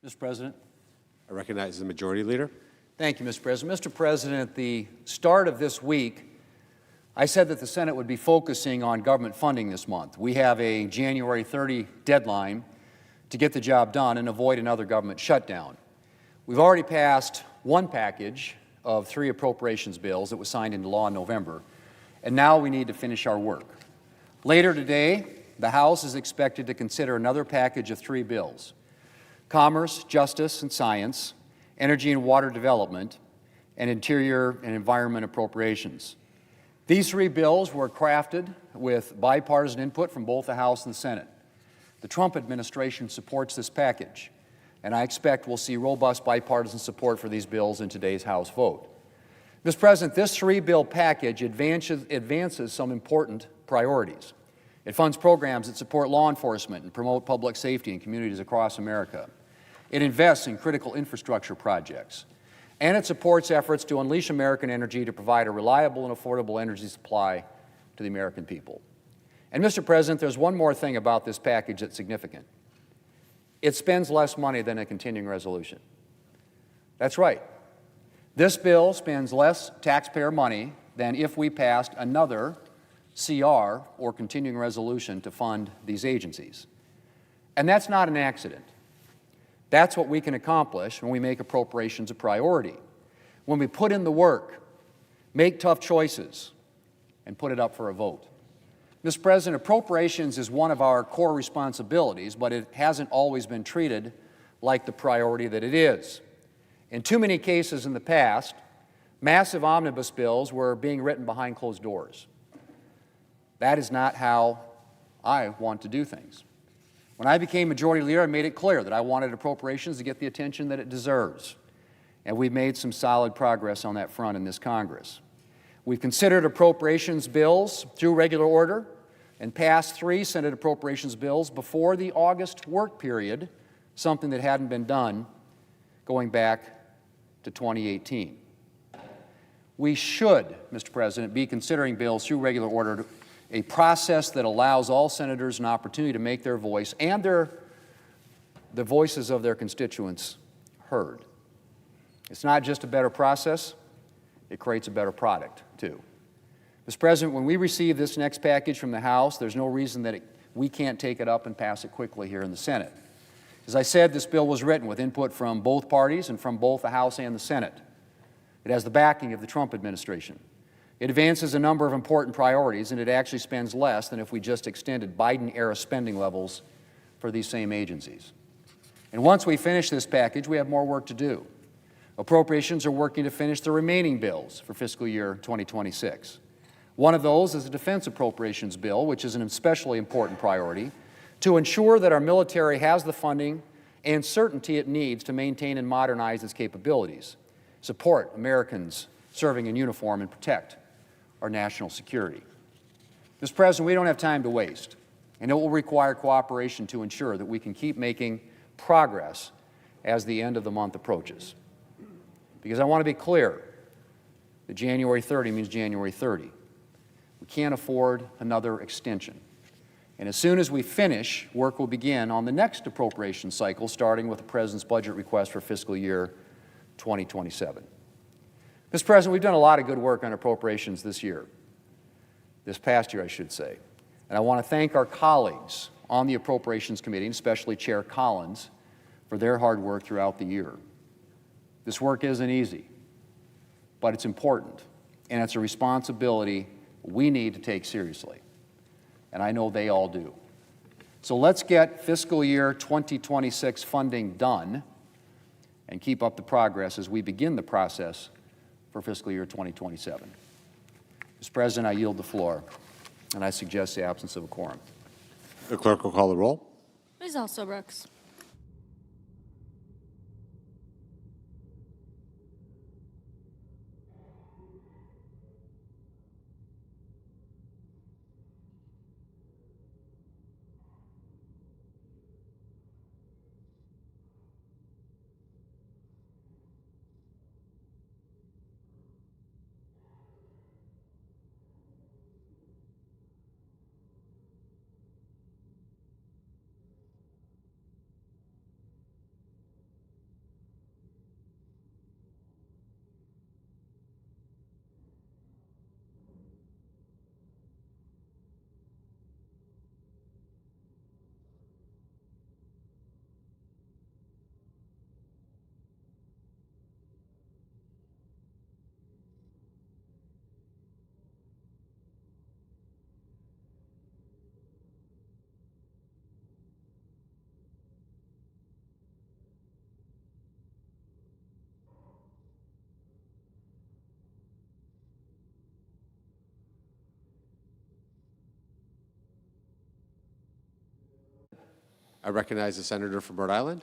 Mr. President. I recognize the Majority Leader. Thank you, Mr. President. Mr. President, at the start of this week, I said that the Senate would be focusing on government funding this month. We have a January 30 deadline to get the job done and avoid another government shutdown. We've already passed one package of 3 appropriations bills that was signed into law in November, and now we need to finish our work. Later today, the House is expected to consider another package of 3 bills: Commerce, Justice, and Science, Energy and Water Development, and Interior and Environment Appropriations. These 3 bills were crafted with bipartisan input from both the House and the Senate. The Trump administration supports this package, and I expect we'll see robust bipartisan support for these bills in today's House vote. Mr. President, this 3-bill package advances some important priorities. It funds programs that support law enforcement and promote public safety in communities across America. It invests in critical infrastructure projects. And it supports efforts to unleash American energy to provide a reliable and affordable energy supply to the American people. And, Mr. President, there's one more thing about this package that's significant. It spends less money than a continuing resolution. That's right. This bill spends less taxpayer money than if we passed another CR or continuing resolution to fund these agencies. And that's not an accident. That's what we can accomplish when we make appropriations a priority, when we put in the work, make tough choices, and put it up for a vote. Mr. President, appropriations is one of our core responsibilities, but it hasn't always been treated like the priority that it is. In too many cases in the past, massive omnibus bills were being written behind closed doors. That is not how I want to do things. When I became Majority Leader, I made it clear that I wanted appropriations to get the attention that it deserves. And we've made some solid progress on that front in this Congress. We've considered appropriations bills through regular order and passed 3 Senate appropriations bills before the August work period, something that hadn't been done going back to 2018. We should, Mr. President, be considering bills through regular order, a process that allows all senators an opportunity to make their voice and the voices of their constituents heard. It's not just a better process, it creates a better product, too. Mr. President, when we receive this next package from the House, there's no reason that we can't take it up and pass it quickly here in the Senate. As I said, this bill was written with input from both parties and from both the House and the Senate. It has the backing of the Trump administration. It advances a number of important priorities, and it actually spends less than if we just extended Biden-era spending levels for these same agencies. And once we finish this package, we have more work to do. Appropriations are working to finish the remaining bills for fiscal year 2026. One of those is the defense appropriations bill, which is an especially important priority, to ensure that our military has the funding and certainty it needs to maintain and modernize its capabilities, support Americans serving in uniform, and protect our national security. Mr. President, we don't have time to waste, and it will require cooperation to ensure that we can keep making progress as the end of the month approaches. Because I want to be clear that January 30 means January 30. We can't afford another extension. And as soon as we finish, work will begin on the next appropriation cycle, starting with the President's budget request for fiscal year 2027. Mr. President, we've done a lot of good work on appropriations this past year, I should say. And I want to thank our colleagues on the Appropriations Committee, and especially Chair Collins, for their hard work throughout the year. This work isn't easy, but it's important, and it's a responsibility we need to take seriously. And I know they all do. So let's get fiscal year 2026 funding done and keep up the progress as we begin the process for fiscal year 2027. Mr. President, I yield the floor, and I suggest the absence of a quorum. The clerk will call the roll. Ms. Alsobrooks. I recognize the senator from Rhode Island.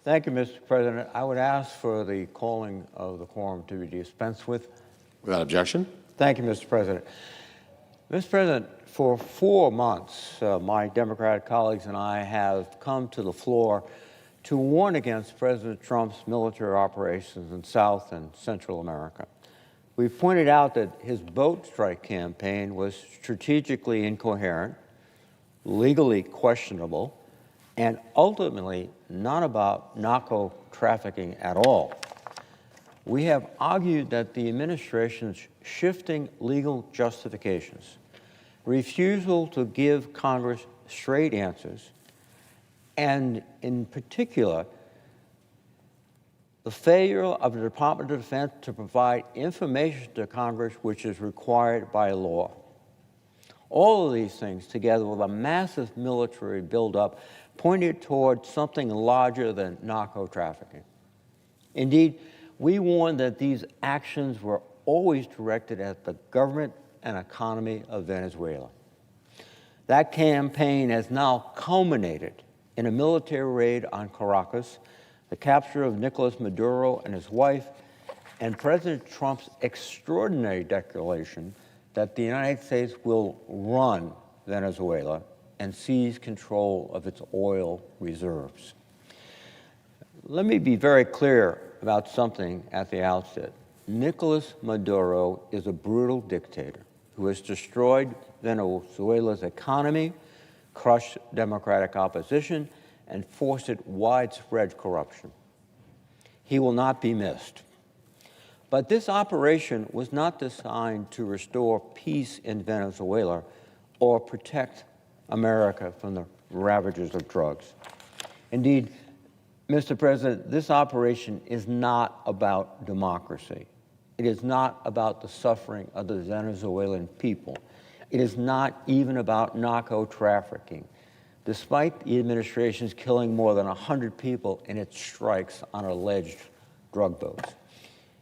Thank you, Mr. President. I would ask for the calling of the quorum to be dispensed with. Without objection. Thank you, Mr. President. Mr. President, for 4 months, my Democratic colleagues and I have come to the floor to warn against President Trump's military operations in South and Central America. We pointed out that his boat strike campaign was strategically incoherent, legally questionable, and ultimately not about narco trafficking at all. We have argued that the administration's shifting legal justifications, refusal to give Congress straight answers, and in particular, the failure of the Department of Defense to provide information to Congress which is required by law. All of these things, together with a massive military buildup, pointed toward something larger than narco trafficking. Indeed, we warned that these actions were always directed at the government and economy of Venezuela. That campaign has now culminated in a military raid on Caracas, the capture of Nicolás Maduro and his wife, and President Trump's extraordinary declaration that the United States will run Venezuela and seize control of its oil reserves. Let me be very clear about something at the outset. Nicolás Maduro is a brutal dictator who has destroyed Venezuela's economy, crushed democratic opposition, and fostered widespread corruption. He will not be missed. But this operation was not designed to restore peace in Venezuela or protect America from the ravages of drugs. Indeed, Mr. President, this operation is not about democracy. It is not about the suffering of the Venezuelan people. It is not even about narco trafficking, despite the administration's killing more than 100 people in its strikes on alleged drug boats.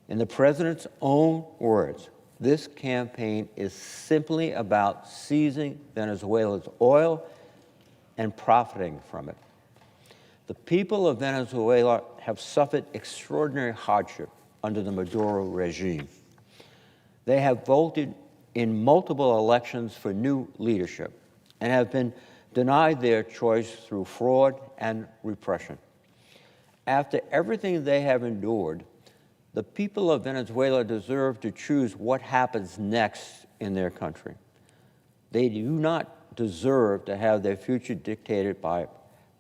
In the president's own words, this campaign is simply about seizing Venezuela's oil and profiting from it. The people of Venezuela have suffered extraordinary hardship under the Maduro regime. They have voted in multiple elections for new leadership and have been denied their choice through fraud and repression. After everything they have endured, the people of Venezuela deserve to choose what happens next in their country. They do not deserve to have their future dictated by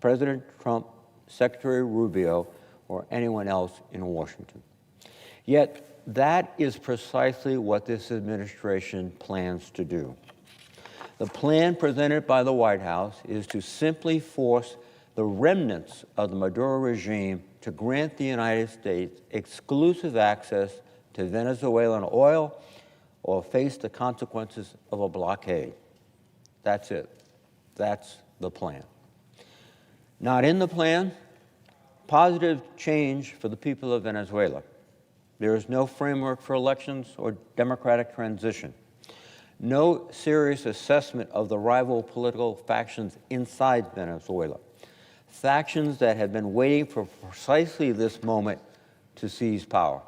President Trump, Secretary Rubio, or anyone else in Washington. Yet, that is precisely what this administration plans to do. The plan presented by the White House is to simply force the remnants of the Maduro regime to grant the United States exclusive access to Venezuelan oil or face the consequences of a blockade. That's it. That's the plan. Not in the plan, positive change for the people of Venezuela. There is no framework for elections or democratic transition. No serious assessment of the rival political factions inside Venezuela. Factions that have been waiting for precisely this moment to seize power.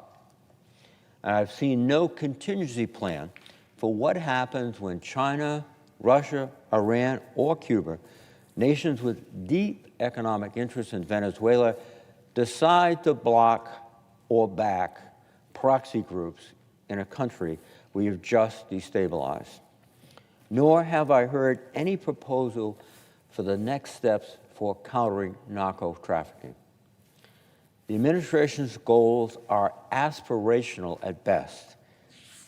And I've seen no contingency plan for what happens when China, Russia, Iran, or Cuba, nations with deep economic interests in Venezuela, decide to block or back proxy groups in a country we have just destabilized. Nor have I heard any proposal for the next steps for countering narco trafficking. The administration's goals are aspirational at best,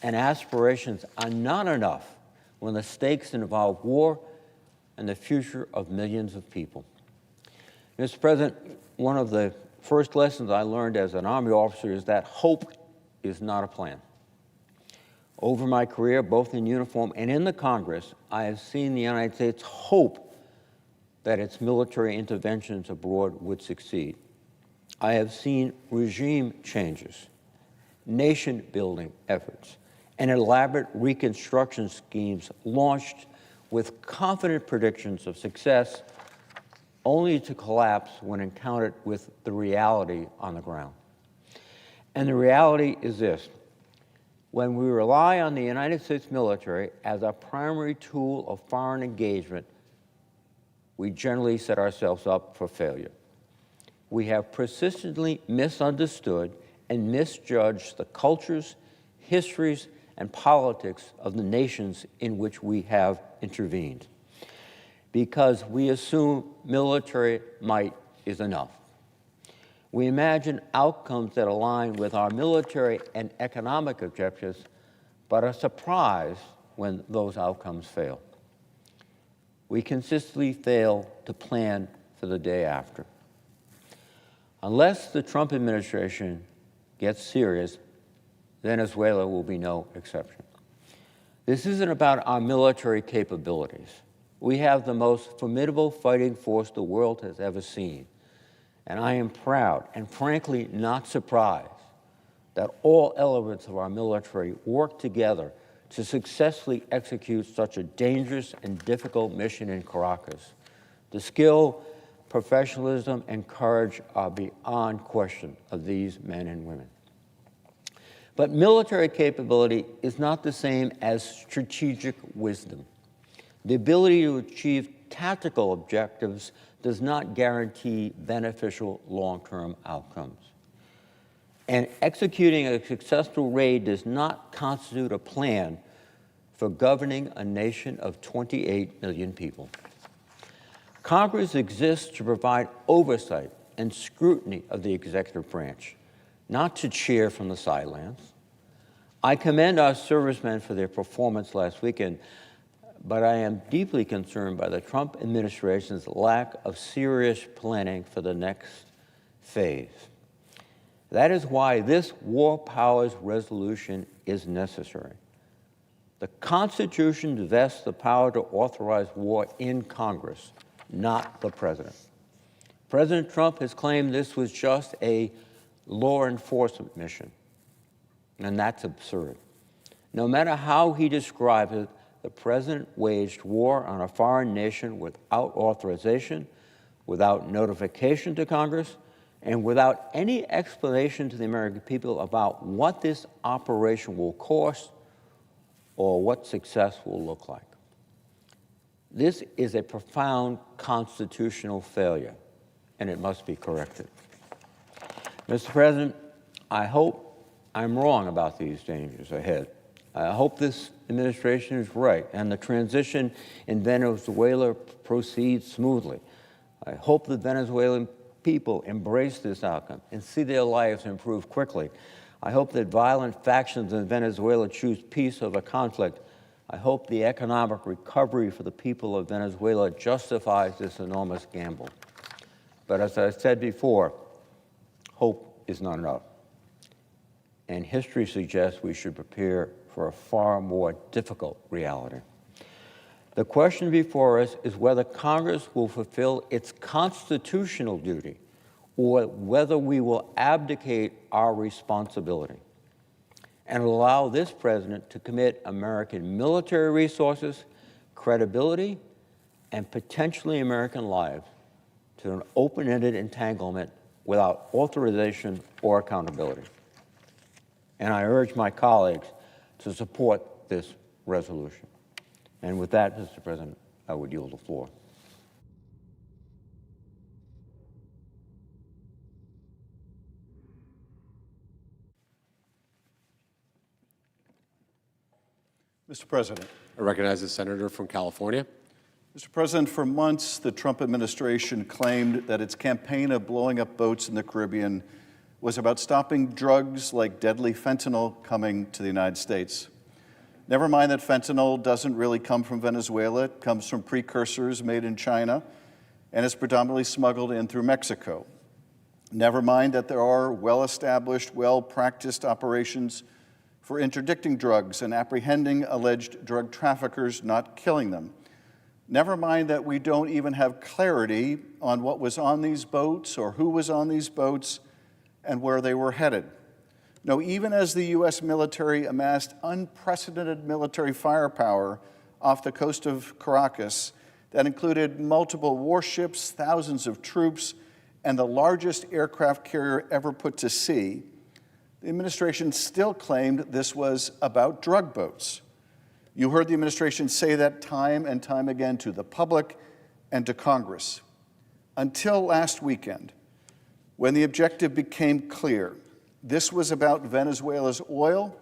and aspirations are not enough when the stakes involve war and the future of millions of people. Mr. President, one of the first lessons I learned as an Army officer is that hope is not a plan. Over my career, both in uniform and in the Congress, I have seen the United States hope that its military interventions abroad would succeed. I have seen regime changes, nation-building efforts, and elaborate reconstruction schemes launched with confident predictions of success, only to collapse when encountered with the reality on the ground. And the reality is this: when we rely on the United States military as our primary tool of foreign engagement, we generally set ourselves up for failure. We have persistently misunderstood and misjudged the cultures, histories, and politics of the nations in which we have intervened, because we assume military might is enough. We imagine outcomes that align with our military and economic objectives, but are surprised when those outcomes fail. We consistently fail to plan for the day after. Unless the Trump administration gets serious, Venezuela will be no exception. This isn't about our military capabilities. We have the most formidable fighting force the world has ever seen. And I am proud and frankly not surprised that all elements of our military work together to successfully execute such a dangerous and difficult mission in Caracas. The skill, professionalism, and courage are beyond question of these men and women. But military capability is not the same as strategic wisdom. The ability to achieve tactical objectives does not guarantee beneficial long-term outcomes. And executing a successful raid does not constitute a plan for governing a nation of 28 million people. Congress exists to provide oversight and scrutiny of the executive branch, not to cheer from the sidelines. I commend our servicemen for their performance last weekend, but I am deeply concerned by the Trump administration's lack of serious planning for the next phase. That is why this war powers resolution is necessary. The Constitution vests the power to authorize war in Congress, not the president. President Trump has claimed this was just a law enforcement mission, and that's absurd. No matter how he describes it, the president waged war on a foreign nation without authorization, without notification to Congress, and without any explanation to the American people about what this operation will cost or what success will look like. This is a profound constitutional failure, and it must be corrected. Mr. President, I hope I'm wrong about these dangers ahead. I hope this administration is right and the transition in Venezuela proceeds smoothly. I hope the Venezuelan people embrace this outcome and see their lives improve quickly. I hope that violent factions in Venezuela choose peace over conflict. I hope the economic recovery for the people of Venezuela justifies this enormous gamble. But as I said before, hope is not enough. And history suggests we should prepare for a far more difficult reality. The question before us is whether Congress will fulfill its constitutional duty or whether we will abdicate our responsibility and allow this president to commit American military resources, credibility, and potentially American lives to an open-ended entanglement without authorization or accountability. And I urge my colleagues to support this resolution. And with that, Mr. President, I would yield the floor. Mr. President. I recognize the senator from California. Mr. President, for months, the Trump administration claimed that its campaign of blowing up boats in the Caribbean was about stopping drugs like deadly fentanyl coming to the United States. Never mind that fentanyl doesn't really come from Venezuela. It comes from precursors made in China and is predominantly smuggled in through Mexico. Never mind that there are well-established, well-practiced operations for interdicting drugs and apprehending alleged drug traffickers, not killing them. Never mind that we don't even have clarity on what was on these boats or who was on these boats and where they were headed. No, even as the U.S. military amassed unprecedented military firepower off the coast of Caracas, that included multiple warships, thousands of troops, and the largest aircraft carrier ever put to sea, the administration still claimed this was about drug boats. You heard the administration say that time and time again to the public and to Congress. Until last weekend, when the objective became clear. This was about Venezuela's oil,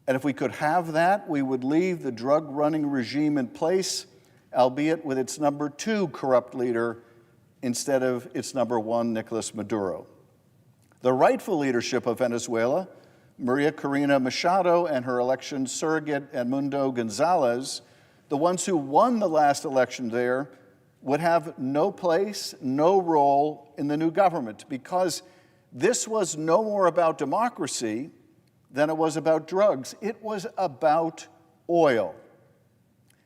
and if we could have that, we would leave the drug-running regime in place, albeit with its number 2 corrupt leader instead of its number 1, Nicolás Maduro. The rightful leadership of Venezuela, Maria Corina Machado and her election surrogate Edmundo Gonzalez, the ones who won the last election there, would have no place, no role in the new government, because this was no more about democracy than it was about drugs. It was about oil.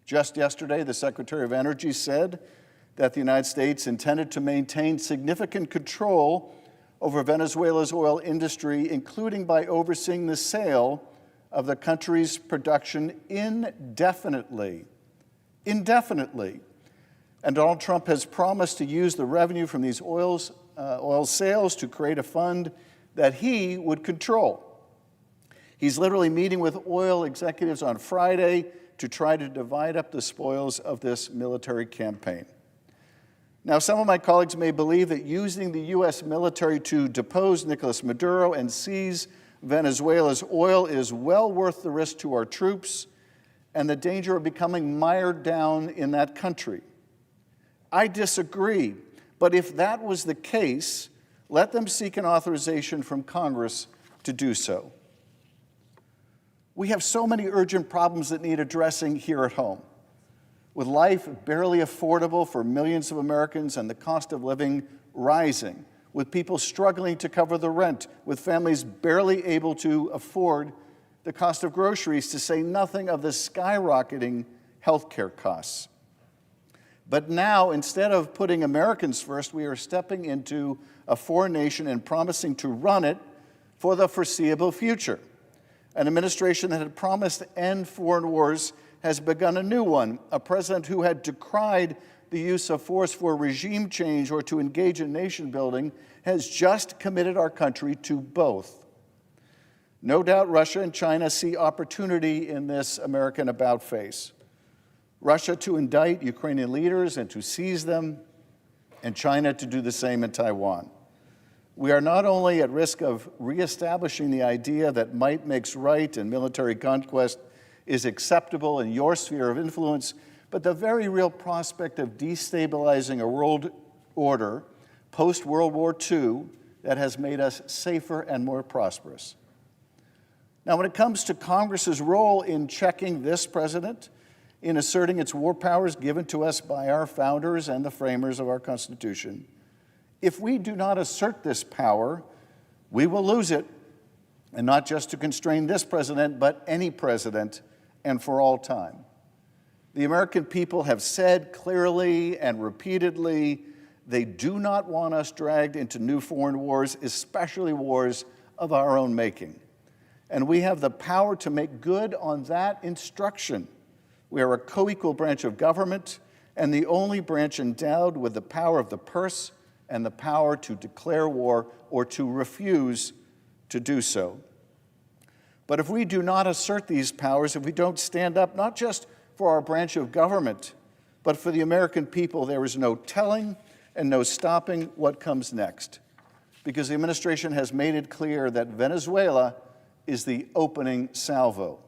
Just yesterday, the Secretary of Energy said that the United States intended to maintain significant control over Venezuela's oil industry, including by overseeing the sale of the country's production indefinitely. Indefinitely. And Donald Trump has promised to use the revenue from these oil sales to create a fund that he would control. He's literally meeting with oil executives on Friday to try to divide up the spoils of this military campaign. Now, some of my colleagues may believe that using the U.S. military to depose Nicolás Maduro and seize Venezuela's oil is well worth the risk to our troops and the danger of becoming mired down in that country. I disagree, but if that was the case, let them seek an authorization from Congress to do so. We have so many urgent problems that need addressing here at home. With life barely affordable for millions of Americans and the cost of living rising, with people struggling to cover the rent, with families barely able to afford the cost of groceries, to say nothing of the skyrocketing healthcare costs. But now, instead of putting Americans first, we are stepping into a foreign nation and promising to run it for the foreseeable future. An administration that had promised to end foreign wars has begun a new one. A president who had decried the use of force for regime change or to engage in nation building has just committed our country to both. No doubt Russia and China see opportunity in this American about-face. Russia to indict Ukrainian leaders and to seize them, and China to do the same in Taiwan. We are not only at risk of reestablishing the idea that might makes right and military conquest is acceptable in your sphere of influence, but the very real prospect of destabilizing a world order post-World War II that has made us safer and more prosperous. Now, when it comes to Congress's role in checking this president, in asserting its war powers given to us by our founders and the framers of our Constitution, if we do not assert this power, we will lose it, and not just to constrain this president, but any president, and for all time. The American people have said clearly and repeatedly they do not want us dragged into new foreign wars, especially wars of our own making. And we have the power to make good on that instruction. We are a co-equal branch of government and the only branch endowed with the power of the purse and the power to declare war or to refuse to do so. But if we do not assert these powers, if we don't stand up not just for our branch of government, but for the American people, there is no telling and no stopping what comes next. Because the administration has made it clear that Venezuela is the opening salvo.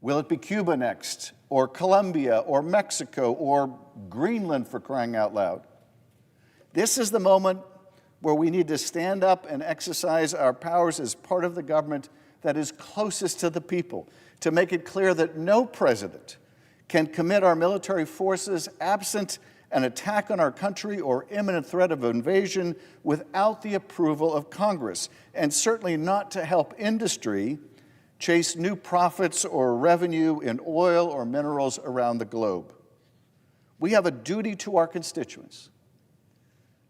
Will it be Cuba next, or Colombia, or Mexico, or Greenland, for crying out loud? This is the moment where we need to stand up and exercise our powers as part of the government that is closest to the people, to make it clear that no president can commit our military forces absent an attack on our country or imminent threat of invasion without the approval of Congress, and certainly not to help industry chase new profits or revenue in oil or minerals around the globe. We have a duty to our constituents,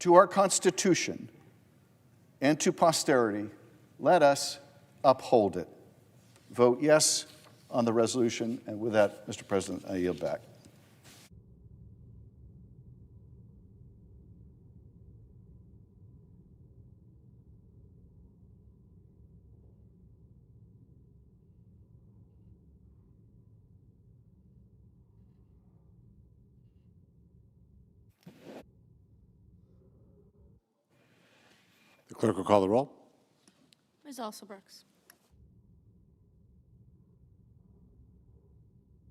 to our Constitution, and to posterity. Let us uphold it. Vote yes on the resolution, and with that, Mr. President, I yield back. The clerk will call the roll. Ms. Alsobrooks.